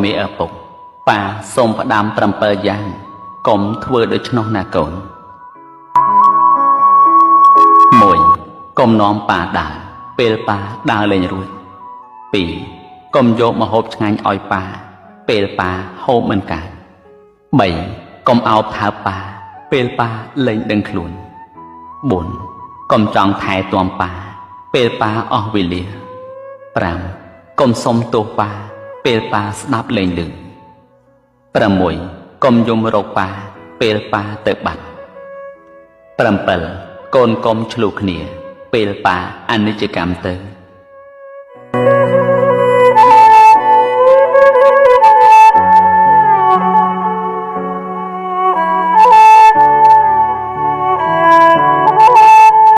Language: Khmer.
មីឪពុកប៉ាសូមផ្ដាំ7យ៉ាងកុំធ្វើដូច្នោះណាកូន 1. កុំនាំប៉ាដើរពេលប៉ាដើរលេងរួច 2. កុំយកម្ហូបឆ្ងាញ់ឲ្យប៉ាពេលប៉ាហូបមិនកើត 3. កុំអោបថើបប៉ាពេលប៉ាលែងដឹងខ្លួន 4. កុំចង់ថែទាំប៉ាពេលប៉ាអស់វេលា 5. កុំសុំទោសប៉ាពេលប៉ាស្ដាប់លែងឮ 6. កុំយំរកប៉ាពេលប៉ាទៅបាត់ 7. កូនកុំឆ្លោះគ្នាពេលប៉ាអនិច្ចកម្មទៅ